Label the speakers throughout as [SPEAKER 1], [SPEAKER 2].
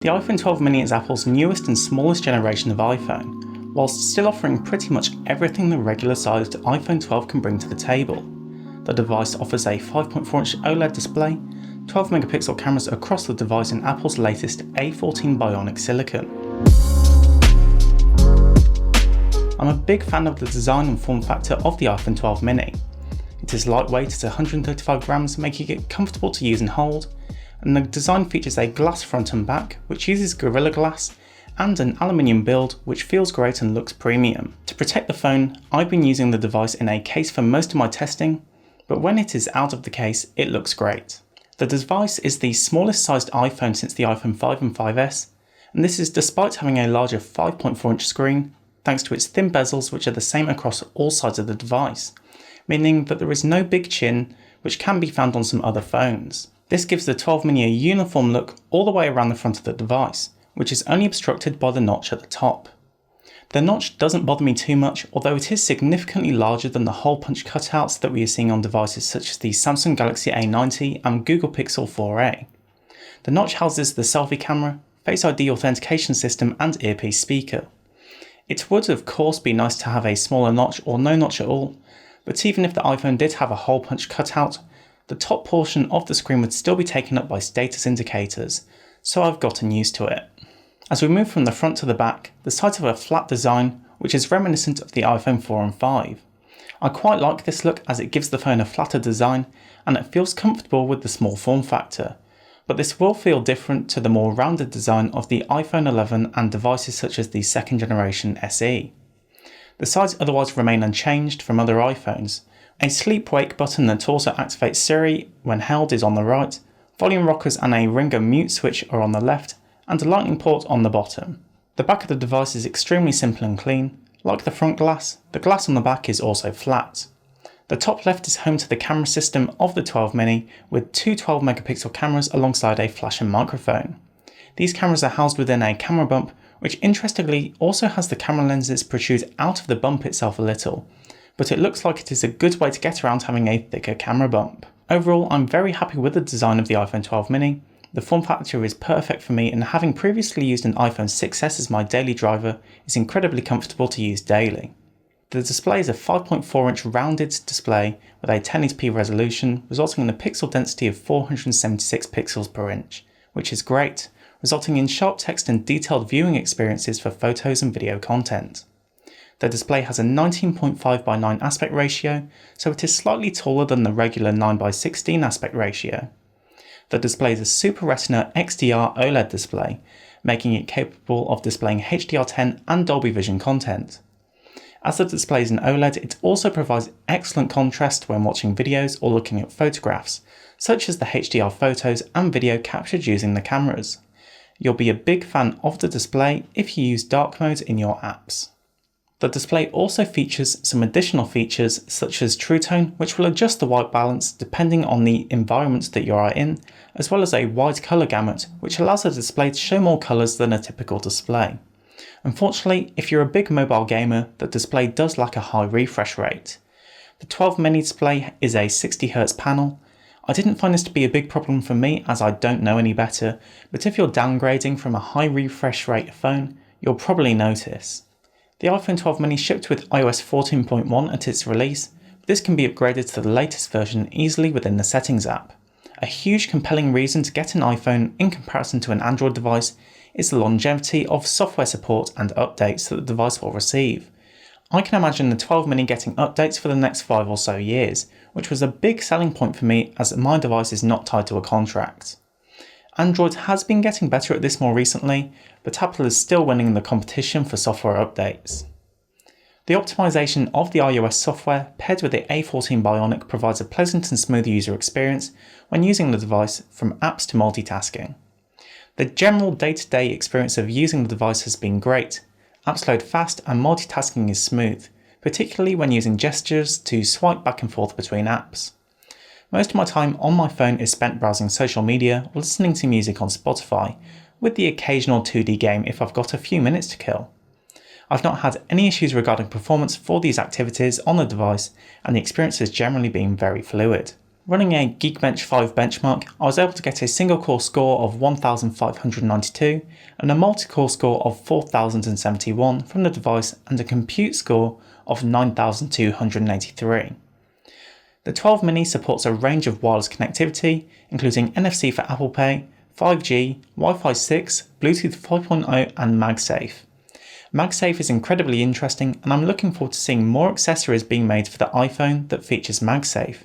[SPEAKER 1] The iPhone 12 mini is Apple's newest and smallest generation of iPhone, whilst still offering pretty much everything the regular sized iPhone 12 can bring to the table. The device offers a 5.4-inch OLED display, 12 megapixel cameras across the device and Apple's latest A14 Bionic silicon. I'm a big fan of the design and form factor of the iPhone 12 mini. It is lightweight at 135 grams, making it comfortable to use and hold, and the design features a glass front and back, which uses Gorilla Glass, and an aluminium build, which feels great and looks premium. To protect the phone, I've been using the device in a case for most of my testing, but when it is out of the case, it looks great. The device is the smallest sized iPhone since the iPhone 5 and 5S, and this is despite having a larger 5.4-inch screen, thanks to its thin bezels which are the same across all sides of the device, meaning that there is no big chin, which can be found on some other phones. This gives the 12 mini a uniform look all the way around the front of the device, which is only obstructed by the notch at the top. The notch doesn't bother me too much, although it is significantly larger than the hole punch cutouts that we are seeing on devices such as the Samsung Galaxy A90 and Google Pixel 4a. The notch houses the selfie camera, Face ID authentication system and earpiece speaker. It would of course be nice to have a smaller notch or no notch at all, but even if the iPhone did have a hole punch cutout, the top portion of the screen would still be taken up by status indicators, so I've gotten used to it. As we move from the front to the back, the sight of a flat design, which is reminiscent of the iPhone 4 and 5. I quite like this look as it gives the phone a flatter design and it feels comfortable with the small form factor, but this will feel different to the more rounded design of the iPhone 11 and devices such as the second generation SE. The sides otherwise remain unchanged from other iPhones. A sleep-wake button that also activates Siri when held is on the right, volume rockers and a ringer mute switch are on the left, and a lightning port on the bottom. The back of the device is extremely simple and clean. Like the front glass, the glass on the back is also flat. The top left is home to the camera system of the 12 mini with two 12 megapixel cameras alongside a flash and microphone. These cameras are housed within a camera bump, which interestingly also has the camera lenses protrude out of the bump itself a little, but it looks like it is a good way to get around having a thicker camera bump. Overall, I'm very happy with the design of the iPhone 12 mini. The form factor is perfect for me, and having previously used an iPhone 6s as my daily driver, is incredibly comfortable to use daily. The display is a 5.4-inch rounded display with a 1080p resolution, resulting in a pixel density of 476 pixels per inch, which is great, resulting in sharp text and detailed viewing experiences for photos and video content. The display has a 19.5:9 aspect ratio, so it is slightly taller than the regular 9:16 aspect ratio. The display is a Super Retina XDR OLED display, making it capable of displaying HDR10 and Dolby Vision content. As the display is an OLED, it also provides excellent contrast when watching videos or looking at photographs, such as the HDR photos and video captured using the cameras. You'll be a big fan of the display if you use dark mode in your apps. The display also features some additional features such as True Tone, which will adjust the white balance depending on the environment that you are in, as well as a wide colour gamut, which allows the display to show more colours than a typical display. Unfortunately, if you're a big mobile gamer, the display does lack a high refresh rate. The 12 mini display is a 60Hz panel. I didn't find this to be a big problem for me as I don't know any better, but if you're downgrading from a high refresh rate phone, you'll probably notice. The iPhone 12 mini shipped with iOS 14.1 at its release, but this can be upgraded to the latest version easily within the Settings app. A huge compelling reason to get an iPhone in comparison to an Android device is the longevity of software support and updates that the device will receive. I can imagine the 12 mini getting updates for the next 5 or so years, which was a big selling point for me as my device is not tied to a contract. Android has been getting better at this more recently, but Apple is still winning the competition for software updates. The optimization of the iOS software paired with the A14 Bionic provides a pleasant and smooth user experience when using the device from apps to multitasking. The general day-to-day experience of using the device has been great. Apps load fast and multitasking is smooth, particularly when using gestures to swipe back and forth between apps. Most of my time on my phone is spent browsing social media or listening to music on Spotify, with the occasional 2D game if I've got a few minutes to kill. I've not had any issues regarding performance for these activities on the device, and the experience has generally been very fluid. Running a Geekbench 5 benchmark, I was able to get a single core score of 1592 and a multi-core score of 4071 from the device and a compute score of 9283. The 12 mini supports a range of wireless connectivity, including NFC for Apple Pay, 5G, Wi-Fi 6, Bluetooth 5.0 and MagSafe. MagSafe is incredibly interesting, and I'm looking forward to seeing more accessories being made for the iPhone that features MagSafe.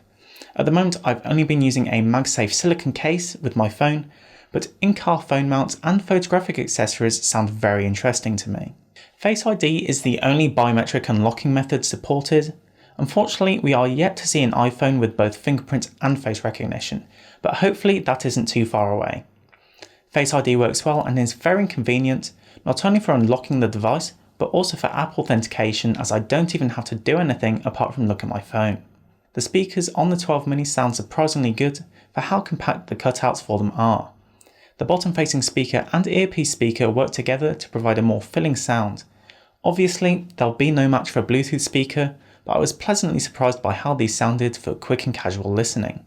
[SPEAKER 1] At the moment, I've only been using a MagSafe silicone case with my phone, but in-car phone mounts and photographic accessories sound very interesting to me. Face ID is the only biometric unlocking method supported. Unfortunately, we are yet to see an iPhone with both fingerprint and face recognition, but hopefully that isn't too far away. Face ID works well and is very convenient, not only for unlocking the device, but also for app authentication, as I don't even have to do anything apart from look at my phone. The speakers on the 12 mini sound surprisingly good for how compact the cutouts for them are. The bottom facing speaker and earpiece speaker work together to provide a more filling sound. Obviously, there'll be no match for a Bluetooth speaker, but I was pleasantly surprised by how these sounded for quick and casual listening.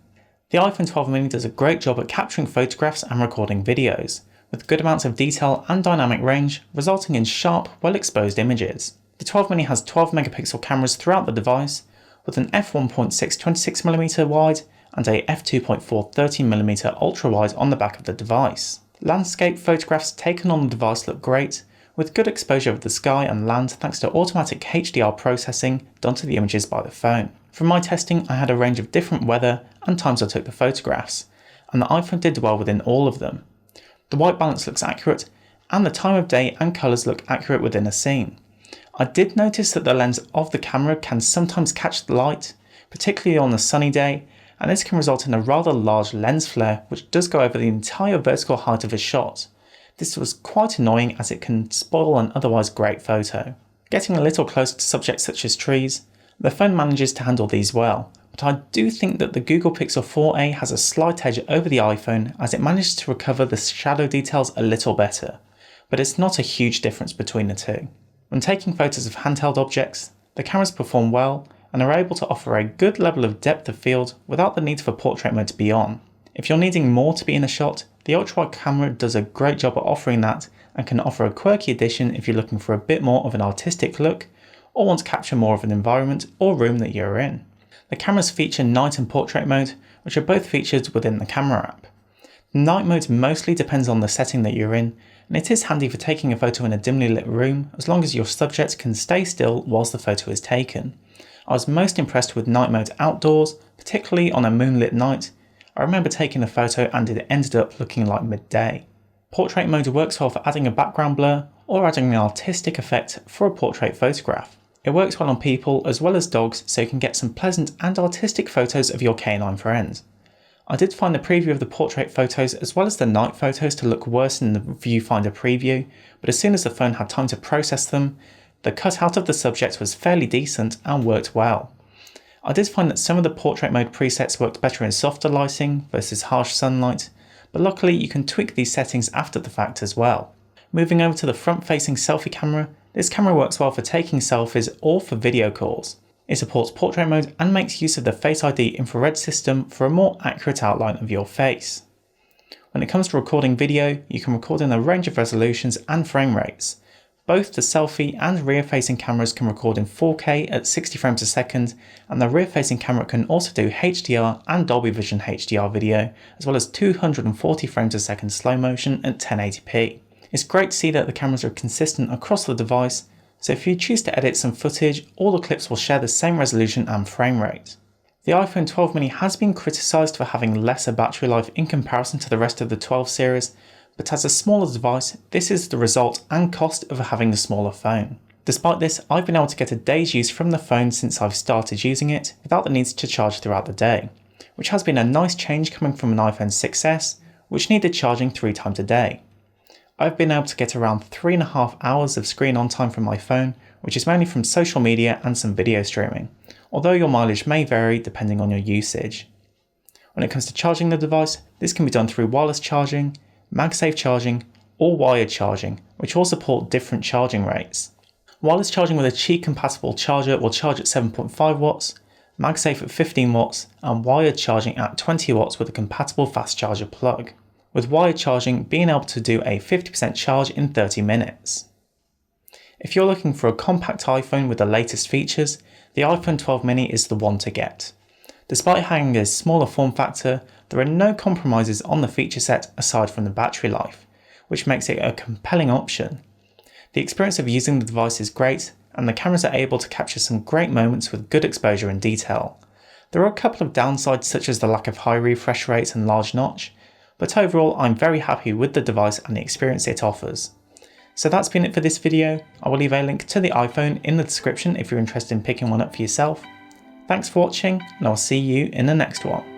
[SPEAKER 1] The iPhone 12 mini does a great job at capturing photographs and recording videos, with good amounts of detail and dynamic range, resulting in sharp, well-exposed images. The 12 mini has 12 megapixel cameras throughout the device, with an f1.6 26mm wide and a f2.4 13mm ultra wide on the back of the device. Landscape photographs taken on the device look great, with good exposure of the sky and land thanks to automatic HDR processing done to the images by the phone. From my testing, I had a range of different weather and times I took the photographs, and the iPhone did well within all of them. The white balance looks accurate, and the time of day and colours look accurate within a scene. I did notice that the lens of the camera can sometimes catch the light, particularly on a sunny day, and this can result in a rather large lens flare which does go over the entire vertical height of a shot. This was quite annoying as it can spoil an otherwise great photo. Getting a little closer to subjects such as trees, the phone manages to handle these well, but I do think that the Google Pixel 4a has a slight edge over the iPhone as it manages to recover the shadow details a little better, but it's not a huge difference between the two. When taking photos of handheld objects, the cameras perform well and are able to offer a good level of depth of field without the need for portrait mode to be on. If you're needing more to be in a shot, the ultra-wide camera does a great job at offering that and can offer a quirky addition if you're looking for a bit more of an artistic look or want to capture more of an environment or room that you're in. The cameras feature night and portrait mode, which are both featured within the camera app. The night mode mostly depends on the setting that you're in, and it is handy for taking a photo in a dimly lit room as long as your subject can stay still whilst the photo is taken. I was most impressed with night mode outdoors, particularly on a moonlit night. I remember taking a photo and it ended up looking like midday. Portrait mode works well for adding a background blur or adding an artistic effect for a portrait photograph. It works well on people as well as dogs, so you can get some pleasant and artistic photos of your canine friends. I did find the preview of the portrait photos as well as the night photos to look worse in the viewfinder preview, but as soon as the phone had time to process them, the cutout of the subject was fairly decent and worked well. I did find that some of the portrait mode presets worked better in softer lighting versus harsh sunlight, but luckily you can tweak these settings after the fact as well. Moving over to the front-facing selfie camera, this camera works well for taking selfies or for video calls. It supports portrait mode and makes use of the Face ID infrared system for a more accurate outline of your face. When it comes to recording video, you can record in a range of resolutions and frame rates. Both the selfie and rear-facing cameras can record in 4K at 60 frames a second, and the rear-facing camera can also do HDR and Dolby Vision HDR video, as well as 240 frames a second slow motion at 1080p. It's great to see that the cameras are consistent across the device, so if you choose to edit some footage, all the clips will share the same resolution and frame rate. The iPhone 12 mini has been criticised for having lesser battery life in comparison to the rest of the 12 series, but as a smaller device, this is the result and cost of having the smaller phone. Despite this, I've been able to get a day's use from the phone since I've started using it without the need to charge throughout the day, which has been a nice change coming from an iPhone 6s, which needed charging 3 times a day. I've been able to get around 3.5 hours of screen on time from my phone, which is mainly from social media and some video streaming, although your mileage may vary depending on your usage. When it comes to charging the device, this can be done through wireless charging, MagSafe charging, or wired charging, which all support different charging rates. Wireless charging with a Qi compatible charger will charge at 7.5 watts, MagSafe at 15 watts and wired charging at 20 watts with a compatible fast charger plug, with wired charging being able to do a 50% charge in 30 minutes. If you're looking for a compact iPhone with the latest features, the iPhone 12 mini is the one to get. Despite having a smaller form factor, there are no compromises on the feature set aside from the battery life, which makes it a compelling option. The experience of using the device is great, and the cameras are able to capture some great moments with good exposure and detail. There are a couple of downsides such as the lack of high refresh rates and large notch, but overall I'm very happy with the device and the experience it offers. So that's been it for this video. I will leave a link to the iPhone in the description if you're interested in picking one up for yourself. Thanks for watching, and I'll see you in the next one.